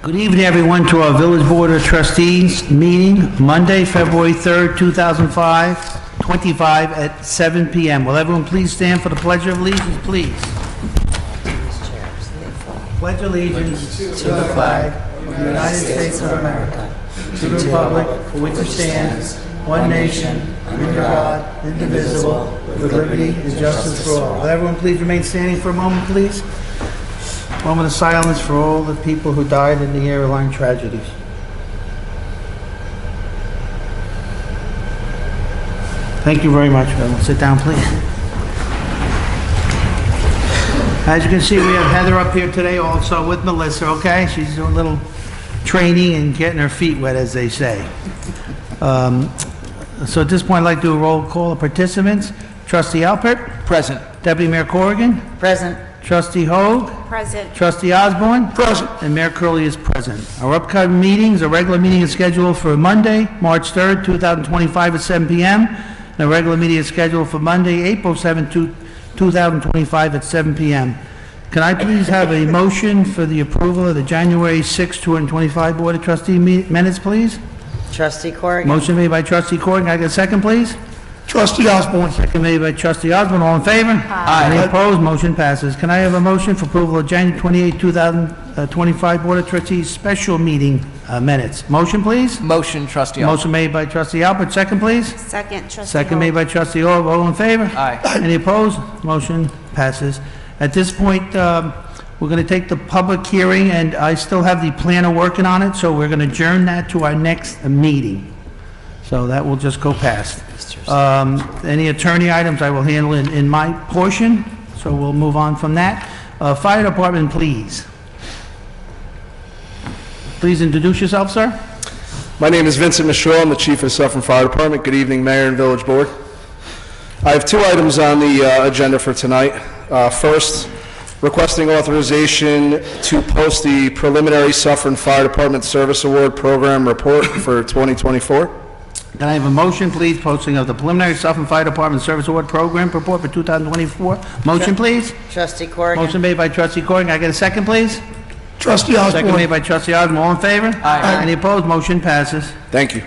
Good evening, everyone, to our Village Board of Trustees meeting, Monday, February 3rd, 2025 at 7 p.m. Will everyone please stand for the Pledge of Allegiance, please? Pledge allegiance to the flag of the United States of America, to the republic for which it stands, one nation, under God, indivisible, with liberty and justice for all. Will everyone please remain standing for a moment, please? Moment of silence for all the people who died in the airline tragedies. Thank you very much, everyone. Sit down, please. As you can see, we have Heather up here today also with Melissa, okay? She's doing a little training and getting her feet wet, as they say. So at this point, I'd like to do a roll call of participants. Trustee Alpert? Present. Deputy Mayor Corrigan? Present. Trustee Hogue? Present. Trustee Osborn? Present. And Mayor Curley is present. Our upcoming meetings, a regular meeting is scheduled for Monday, March 3rd, 2025 at 7 p.m. And a regular meeting is scheduled for Monday, April 7th, 2025 at 7 p.m. Can I please have a motion for the approval of the January 6th, 2025 Board of Trustee minutes, please? Trustee Corrigan. Motion made by Trustee Corrigan. Can I get a second, please? Trustee Osborn. Second made by Trustee Osborn. All in favor? Aye. Any opposed? Motion passes. Can I have a motion for approval of January 28, 2025 Board of Trustees special meeting minutes? Motion, please? Motion, Trustee Alpert. Motion made by Trustee Alpert. Second, please? Second, Trustee Second made by Trustee Hogue. All in favor? Aye. Any opposed? Motion passes. At this point, we're going to take the public hearing, and I still have the planner working on it, so we're going to adjourn that to our next meeting. So that will just go past. Any attorney items I will handle in my portion, so we'll move on from that. Fire Department, please. Please introduce yourself, sir. My name is Vincent Mastrullo. I'm the Chief of Suffern Fire Department. Good evening, Mayor and Village Board. I have two items on the agenda for tonight. First, requesting authorization to post the preliminary Suffern Fire Department Service Award Program Report for 2024. Can I have a motion, please, posting of the preliminary Suffern Fire Department Service Award Program Report for 2024? Motion, please. Trustee Corrigan. Motion made by Trustee Corrigan. Can I get a second, please? Trustee Osborn. Second made by Trustee Osborn. All in favor? Aye. Any opposed? Motion passes. Thank you.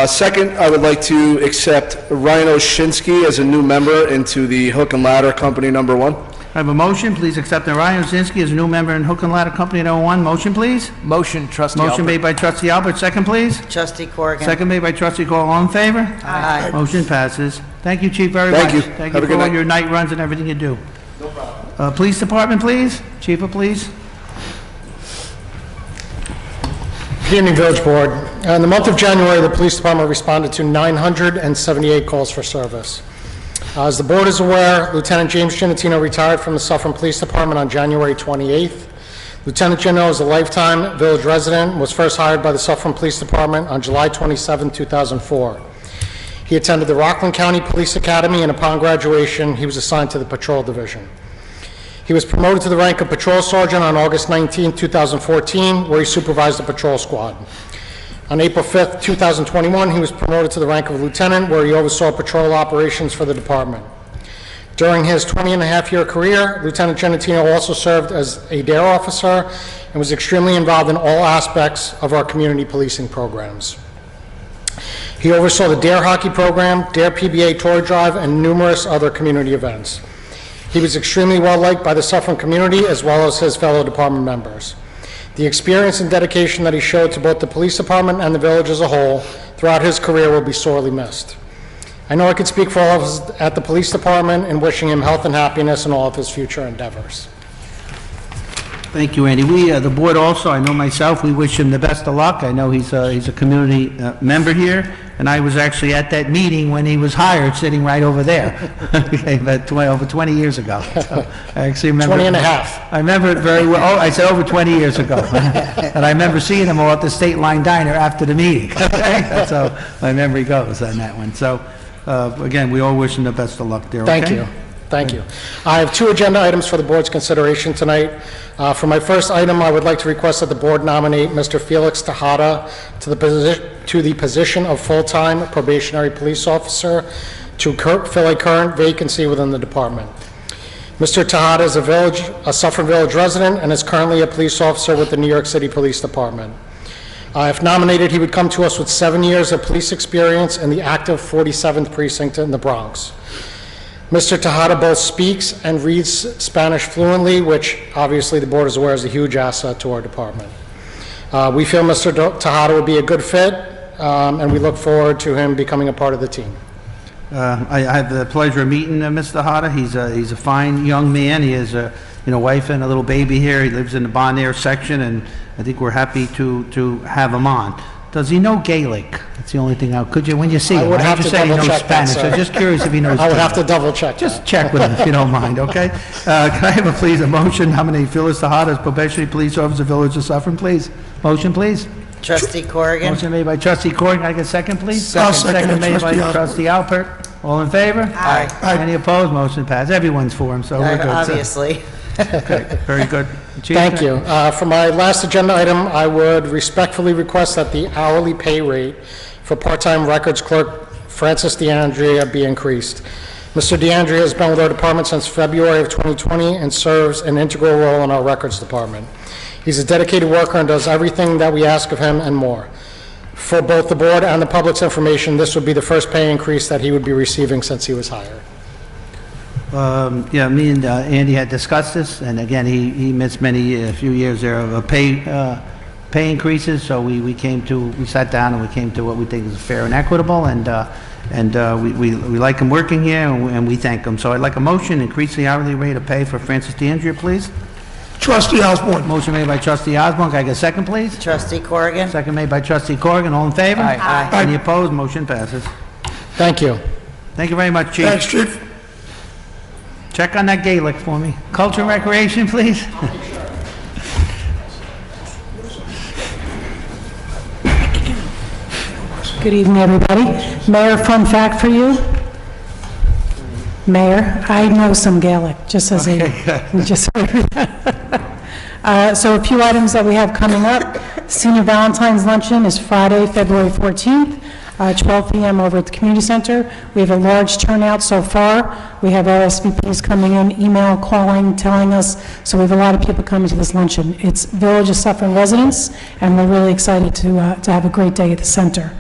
Second, I would like to accept Ryan Oshinsky as a new member into the Hook and Ladder Company Number 1. I have a motion. Please accept Ryan Osinski as a new member in Hook and Ladder Company No. 1. Motion, please. Motion, Trustee Motion Alpert. made by Trustee Alpert. Second, please. Trustee Corrigan. Second made by Trustee Cole. All in favor? Aye. Motion passes. Thank you, Chief, very Thank much. you. Thank Have you a for good all night. your night runs and everything you do. No problem. Police Department, please. Chief of Police. Good evening, Village Board. In the month of January, the Police Department responded to 978 calls for service. As the Board is aware, Lieutenant James Giannatino retired from the Suffern Police Department on January 28th. Lieutenant Giannatino is a lifetime Village resident, was first hired by the Suffern Police Department on July 27, 2004. He attended the Rockland County Police Academy, and upon graduation, he was assigned to the Patrol Division. He was promoted to the rank of Patrol Sergeant on August 19, 2014, where he supervised the patrol squad. On April 5, 2021, he was promoted to the rank of Lieutenant, where he oversaw patrol operations for the department. During his 20-and-a-half-year career, Lieutenant Giannatino also served as a DARE officer and was extremely involved in all aspects of our community policing programs. He oversaw the DARE hockey program, DARE PBA toy drive, and numerous other community events. He was extremely well-liked by the Suffern community as well as his fellow department members. The experience and dedication that he showed to both the police department and the village as a whole throughout his career will be sorely missed. I know I could speak for all of us at the police department in wishing him health and happiness in all of his future endeavors. Thank you, Andy. We, the board also, I know myself, we wish him the best of luck. I know he's a community member here, and I was actually at that meeting when he was hired, sitting right over there, okay, but over 20 years ago. So I actually remember. 20 and a half. I remember it very well. Oh, I said over 20 years ago. And I remember seeing him all at the State Line Diner after the meeting. Okay? That's how my memory goes on that one. So, again, we all wish him the best of luck there, okay? Thank you. Thank you. I have two agenda items for the board's consideration tonight. For my first item, I would like to request that the board nominate Mr. Felix Tejada to the position of full-time probationary police officer to fill a current vacancy within the department. Mr. Tejada is a Suffern Village resident and is currently a police officer with the New York City Police Department. If nominated, he would come to us with 7 years of police experience in the active 47th Precinct in the Bronx. Mr. Tejada both speaks and reads Spanish fluently, which obviously the board is aware is a huge asset to our department. We feel Mr. Tejada would be a good fit, and we look forward to him becoming a part of the team. I had the pleasure of meeting Mr. Tejada. He's a fine young man. He has a wife and a little baby here. He lives in the Bon Air section, and I think we're happy to have him on. Does he know Gaelic? That's the only thing. Could you, when you see him, I would have to say he knows double-check that, Spanish. sir. I'm just curious if he knows. I would have to Gaelic. double check Just that. check with him if you don't mind, okay? Can I have a motion nominate Phyllis Tejada as probationary police officer, Village of Suffern, please? Motion, please. Trustee Corrigan. Motion made by Trustee Corrigan. Can I get a second, please? Second made by Trustee Alpert. All in favor? Aye. Any opposed? Motion passed. Everyone's for him, so we're good. Obviously. Okay, very good. Chief, Thank you. For my last agenda item, I would respectfully request that the hourly pay rate for part-time records clerk Francis DeAndrea be increased. Mr. DeAndrea has been with our department since February of 2020 and serves an integral role in our records department. He's a dedicated worker and does everything that we ask of him and more. For both the board and the public's information, this would be the first pay increase that he would be receiving since he was hired. Yeah, me and Andy had discussed this, and again, he missed a few years there of pay increases, so we sat down and we came to what we think is fair and equitable, and we like him working here, and we thank him. So I'd like a motion, increase the hourly rate of pay for Francis DeAndrea, please. Trustee Osborn. Motion made by Trustee Osborn. Can I get a second, please? Trustee Corrigan. Second made by Trustee Corrigan. All in favor? Aye. Any opposed? Motion passes. Thank you. Thank you very much, Chief. Thanks, Chief. Check on that Gaelic for me. Culture and Recreation, please. Good evening, everybody. Mayor, fun fact for you. Mayor, I know some Gaelic, just as a, just so a few items that we have coming up. Senior Valentine's Luncheon is Friday, February 14th, 12 p.m. over at the Community Center. We have a large turnout so far. We have RSVPs coming in, email, calling, telling us, so we have a lot of people coming to this luncheon. It's Village of Suffern residents, and we're really excited to have a great day at the center.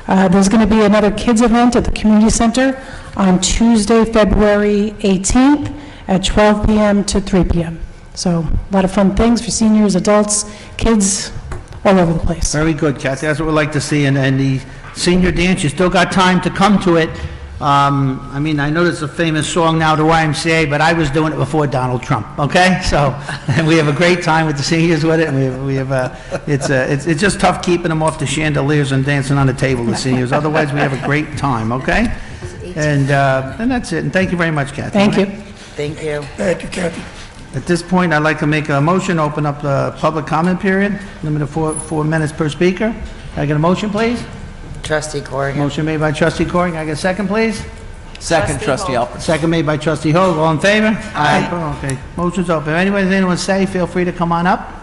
There's going to be another kids event at the Community Center on Tuesday, February 18th at 12 p.m. to 3 p.m. So a lot of fun things for seniors, adults, kids, all over the place. Very good, Cathy. That's what we'd like to see. And the senior dance, you still got time to come to it. I mean, I know there's a famous song now, the YMCA, but I was doing it before Donald Trump, okay? So, and we have a great time with the seniors with it, and we have it's just tough keeping them off the chandeliers and dancing on the table, the seniors. Otherwise, we have a great time, okay? And that's it. And thank you very much, Cathy. Thank you. Thank you. Thank you, Cathy. At this point, I'd like to make a motion, open up the public comment period, limited to 4 minutes per speaker. Can I get a motion, please? Trustee Corrigan. Motion made by Trustee Corrigan. Can I get a second, please? Second, Trustee Alpert. Second made by Trustee Hogue. All in favor? Aye. Okay, motion's open. If anyone has anything to say, feel free to come on up.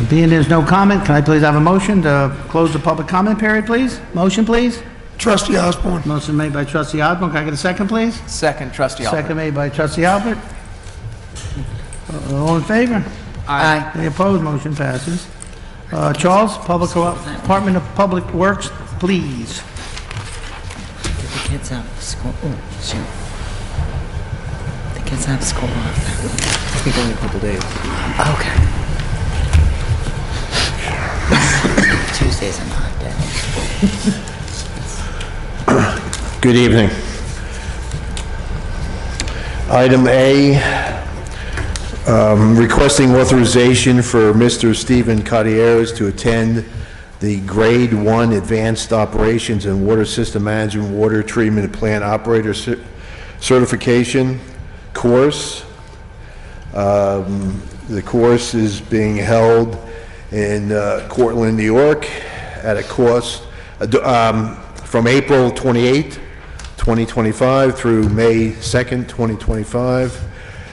Being there's no comment, can I please have a motion to close the public comment period, please? Motion, please? Trustee Osborn. Motion made by Trustee Osborn. Can I get a second, please? Second, Trustee Alpert. Second made by Trustee Alpert. All in favor? Aye. Any opposed? Motion passes. Charles, Department of Public Works, please. The kids have school. Oh, shoot. The kids have school off. I think only a couple days. Okay. Tuesday's a hot day. Good evening. Item A, requesting authorization for Mr. Stephen Cartieres to attend the Grade 1 Advanced Operations and Water System Management Water Treatment Plant Operator Certification course. The course is being held in Cortland, New York at a cost from April 28th, 2025 through May 2nd, 2025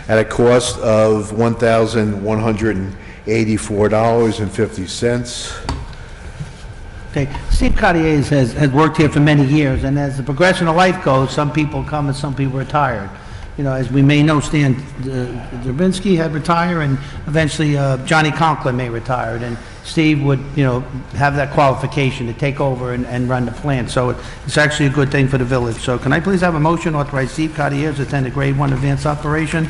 at a cost of $1,184.50. Okay, Steve Cartier has worked here for many years, and as the progression of life goes, some people come and some people retire. You know, as we may know, Stan Dubinsky had retired, and eventually Johnny Conklin may retire, and Steve would, you know, have that qualification to take over and run the plant. So it's actually a good thing for the village. So can I please have a motion to authorize Steve Cartier to attend a grade 1 advanced operation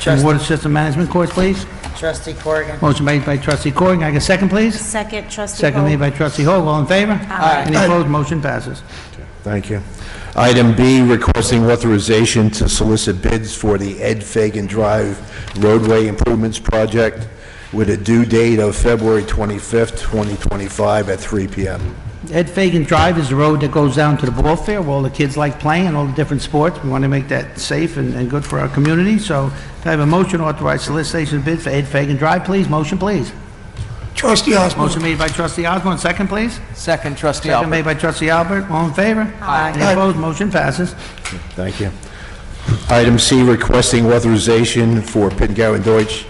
in water system management course, please? Trustee Corrigan. Motion made by trustee Corrigan. Can I get a second, please? Second, Trustee Second made Hogue. by trustee Hogue. All in favor? Aye. Any opposed? Motion passes. Thank you. Item B, requesting authorization to solicit bids for the Ed Fagan Drive roadway improvements project with a due date of February 25th, 2025 at 3 p.m. Ed Fagan Drive is the road that goes down to the ball field where all the kids like playing and all the different sports. We want to make that safe and good for our community. So can I have a motion to authorize solicitation of bids for Ed Fagan Drive, please? Motion, please. Trustee Osborn. Motion made by trustee Osborn. Second, please. Second, trustee Second made Alpert. by trustee Alpert. All in favor? Aye. Any opposed? Motion passes. Thank you. Item C, requesting authorization for Pittengow and Deutsch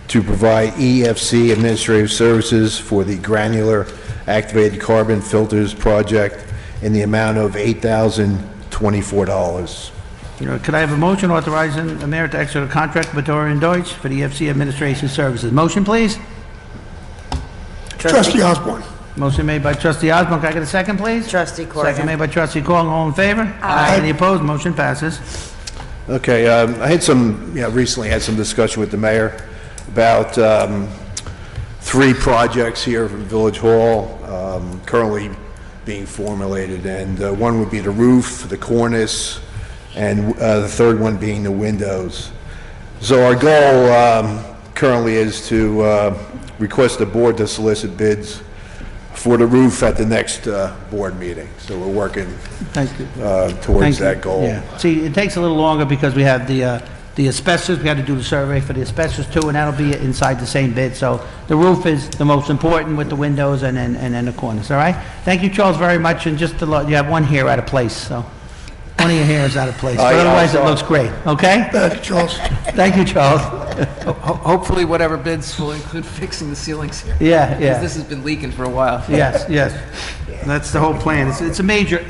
to provide EFC administrative services for the granular activated carbon filters project in the amount of $8,024. Could I have a motion authorizing the mayor to execute a contract with Dorian Deutsch for the EFC administration services? Motion, please. Trustee Osborn. Motion made by trustee Osborn. Can I get a second, please? Trustee Corrigan. Second made by trustee Corrigan. All in favor? Aye. Any opposed? Motion passes. Okay, I had recently had some discussion with the mayor about 3 projects here from Village Hall currently being formulated, and one would be the roof, the cornice, and the third one being the windows. So our goal currently is to request the board to solicit bids for the roof at the next board meeting. So we're working Thank you. towards Thank you. that goal. Yeah. See, it takes a little longer because we have the asbestos. We had to do the survey for the asbestos too, and that'll be inside the same bid. So the roof is the most important with the windows and then the corners, all right? Thank you, Charles, very much, and just you have one hair out of place, so one of your hairs out of place, but yeah, otherwise it I'll- looks great, okay? Thank you, Charles. Thank you, Charles. Hopefully whatever bids will include fixing the ceilings here. Yeah, Because yeah. this has been leaking for a while. Yes, yes. That's the whole plan. It's a major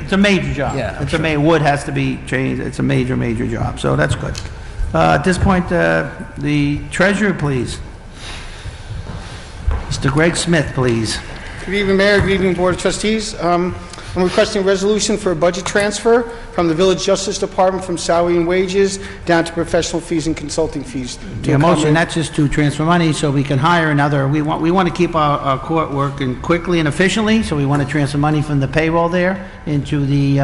job. Yeah, I'm Wood has to be changed. It's a major job, so that's good. At this point, the treasurer, please. Mr. Gregg Smith, please. Good evening, Mayor. Good evening, Board of Trustees. I'm requesting a resolution for a budget transfer from the Village Justice Department from salary and wages down to professional fees and consulting fees. The motion, that's just to transfer money so we can hire another, we want to keep our court working quickly and efficiently, so we want to transfer money from the payroll there into the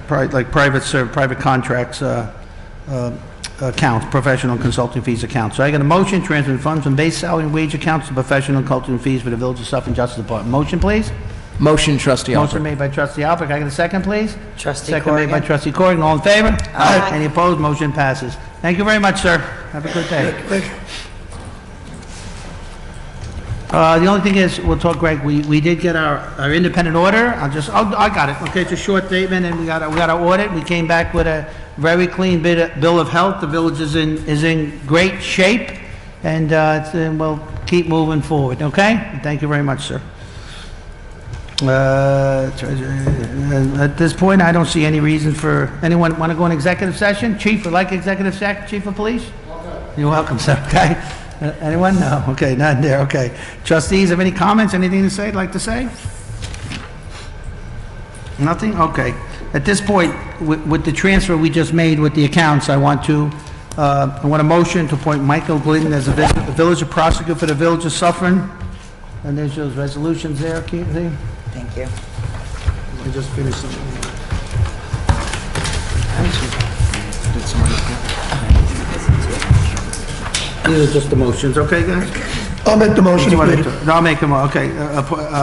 private contracts accounts, professional and consulting fees accounts. So I got a motion, transfer funds from base salary and wage accounts to professional and consulting fees for the Village of Suffern Justice Department. Motion, please. Motion, trustee Motion Alpert. made by trustee Alpert. Can I get a second, please? Trustee Second made by Corrigan. trustee Corrigan. All in favor? Aye. Any opposed? Motion passes. Thank you very much, sir. Have a good day. Thank you. The only thing is, we'll talk, Greg, we did get our independent order. I got it. Okay, it's a short statement, and we got our audit. We came back with a very clean bill of health. The village is in great shape, and we'll keep moving forward, okay? Thank you very much, sir. At this point, I don't see any reason for, anyone want to go in executive session? Chief would like executive session, chief of police? You're welcome, sir, okay? Anyone? No, okay, not there, okay. Trustees, have any comments, anything to say, like to say? Nothing? Okay. At this point, with the transfer we just made with the accounts, I want a motion to appoint Michael Glidden as a village prosecutor for the Village of Suffern. And there's those resolutions there, Cathy. Thank you. I just finished them. These are just the motions, okay, guys? I'll make the motion. No, Committee. I'll make them, okay.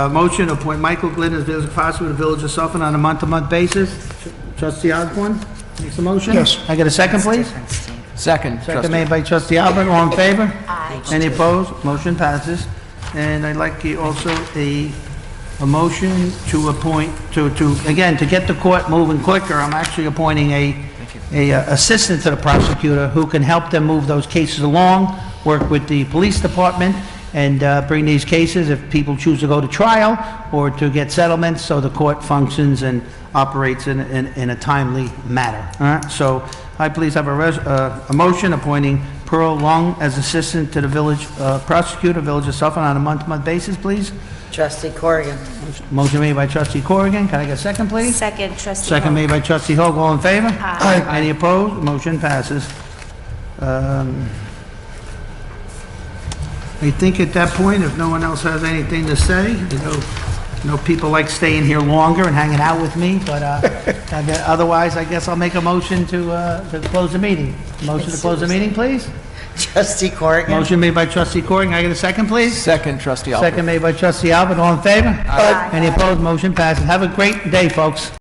Motion to appoint Michael Glidden as village prosecutor of the Village of Suffern on a month-to-month basis. Trustee Osborn makes the motion? Yes. I get a second, please? Second, Second trustee. made by trustee Albert, all in favor? Aye. Any opposed? Motion passes. And I'd like also a motion to appoint, again, to get the court moving quicker, I'm actually appointing a assistant to the prosecutor who can help them move those cases along, work with the police department, and bring these cases if people choose to go to trial or to get settlements, so the court functions and operates in a timely manner. All right, so I please have a motion appointing Pearl Long as assistant to the village prosecutor, Village of Suffern, on a month-to-month basis, please. Trustee Corrigan. Motion made by trustee Corrigan. Can I get a second, please? Second, trustee Second Hogue. made by trustee Hogue. All in favor? Aye. Any opposed? Motion passes. I think at that point, if no one else has anything to say, you know, people like staying here longer and hanging out with me, but otherwise, I guess I'll make a motion to close the meeting. Motion to close the meeting, please? Trustee Corrigan. Motion made by trustee Corrigan. Can I get a second, please? Second, trustee Alpert. Second made by trustee Alpert. All in favor? Aye. Any opposed? Motion passes. Have a great day, folks.